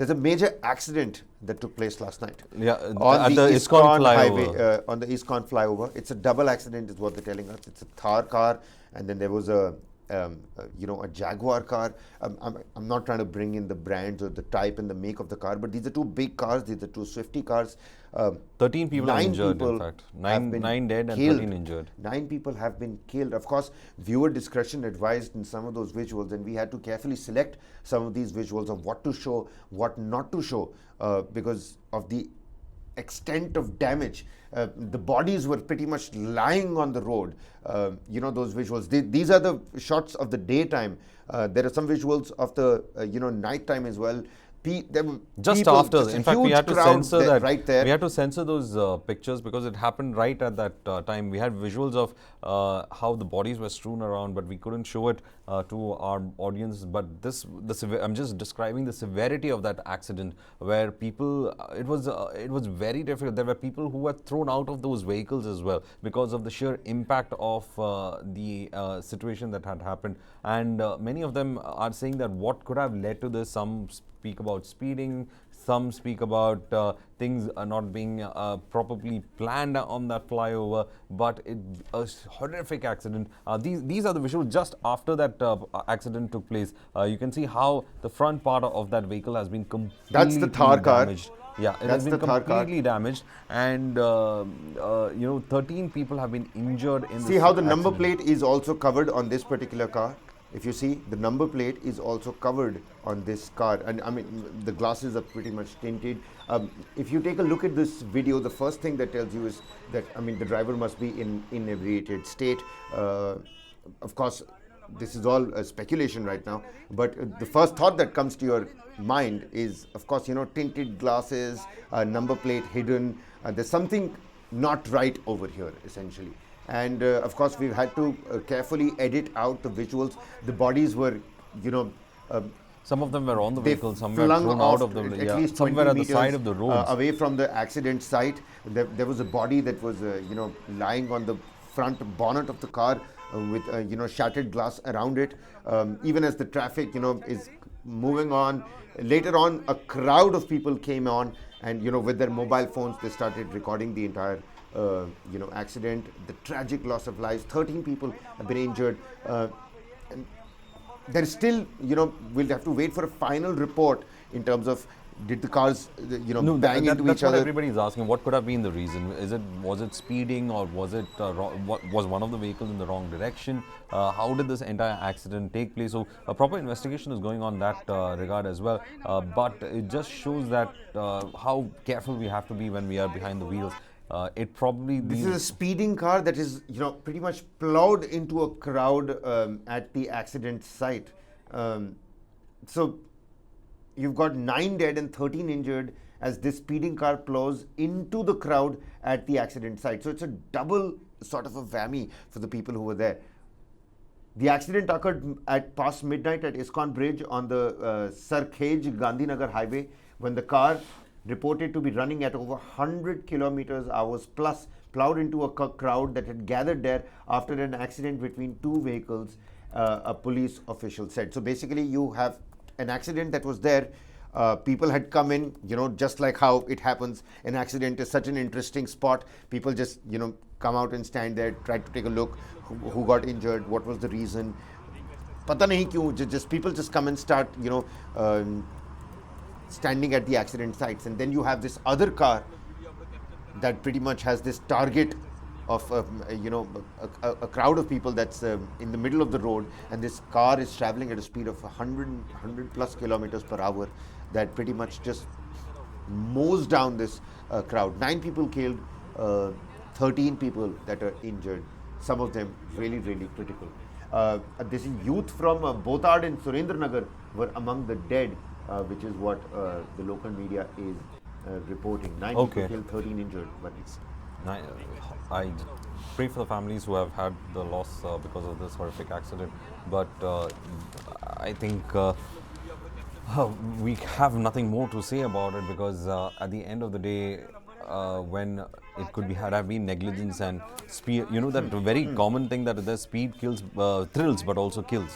There's a major accident that took place last night. Yeah, On at the ISKCON highway, flyover. on the ISKCON flyover. It's a double accident, is what they're telling us. It's a Thar car, and then there was a Jaguar car. I'm not trying to bring in the brands or the type and the make of the car, but these are two big cars. These are two Swifty cars. 13 people are injured, people in fact. have been Nine dead and killed. 13 injured. 9 people have been killed. Of course, viewer discretion advised in some of those visuals, and we had to carefully select some of these visuals of what to show, what not to show, because of the extent of damage. The bodies were pretty much lying on the road. Those visuals. These are the shots of the daytime. There are some visuals of the nighttime as well. Just after, in fact, we had to censor that. Right there. We had to censor those pictures because it happened right at that time. We had visuals of how the bodies were strewn around, but we couldn't show it to our audience. But I'm just describing the severity of that accident, where people, it was very difficult. There were people who were thrown out of those vehicles as well because of the sheer impact of the situation that had happened. And many of them are saying that what could have led to this. Some speak about speeding, some speak about things not being properly planned on that flyover, but a horrific accident. These are the visuals just after that accident took place. You can see how the front part of that vehicle has been completely That's the Thar car. damaged. Yeah, it has been completely damaged, and 13 people have been injured in this See how the accident. number plate is also covered on this particular car. If you see, the number plate is also covered on this car, and I mean the glasses are pretty much tinted. If you take a look at this video, the first thing that tells you is that the driver must be in inebriated state. Of course, this is all speculation right now, but the first thought that comes to your mind is, of course, tinted glasses, number plate hidden. There's something not right over here, essentially. And of course, we've had to carefully edit out the visuals. The bodies were, some of them were on the vehicle, some were flung thrown off out of the at least somewhere at the 20 side of the road. away from the accident site. There was a body that was, lying on the front bonnet of the car with, shattered glass around it. Even as the traffic, is moving on. Later on, a crowd of people came on, and with their mobile phones, they started recording the entire accident, the tragic loss of lives. 13 people have been injured. And there is still, we'll have to wait for a final report in terms of did the cars, bang into that's each what other. everybody is asking. What could have been the reason? Was it speeding, or was it was one of the vehicles in the wrong direction? How did this entire accident take place? So a proper investigation is going on that regard as well. But it just shows that how careful we have to be when we are behind the wheels. This is a speeding car that is, pretty much plowed into a crowd at the accident site. So you've got 9 dead and 13 injured as this speeding car plows into the crowd at the accident site. So it's a double sort of a whammy for the people who were there. The accident occurred at past midnight at ISKCON Bridge on the Sarkhej Gandhinagar highway, when the car, reported to be running at over 100 kilometers hours plus, plowed into a crowd that had gathered there after an accident between two vehicles, a police official said. So basically you have an accident that was there. People had come in, just like how it happens. An accident is such an interesting spot. People just, come out and stand there, try to take a look, who got injured, what was the reason. Pata nahi kyun, just people just come and start, standing at the accident sites. And then you have this other car that pretty much has this target of a crowd of people that's in the middle of the road, and this car is traveling at a speed of 100 plus kilometers per hour that pretty much just mows down this crowd. 9 people killed, 13 people that are injured, some of them really, really critical. This is youth from Botad and Surendranagar were among the dead, which is what the local media is reporting. 9 people killed, 13 injured, but it's... I pray for the families who have had the loss because of this horrific accident, but I think we have nothing more to say about it, because at the end of the day, when it could have been negligence and speed, that very common thing that the speed kills, thrills but also kills.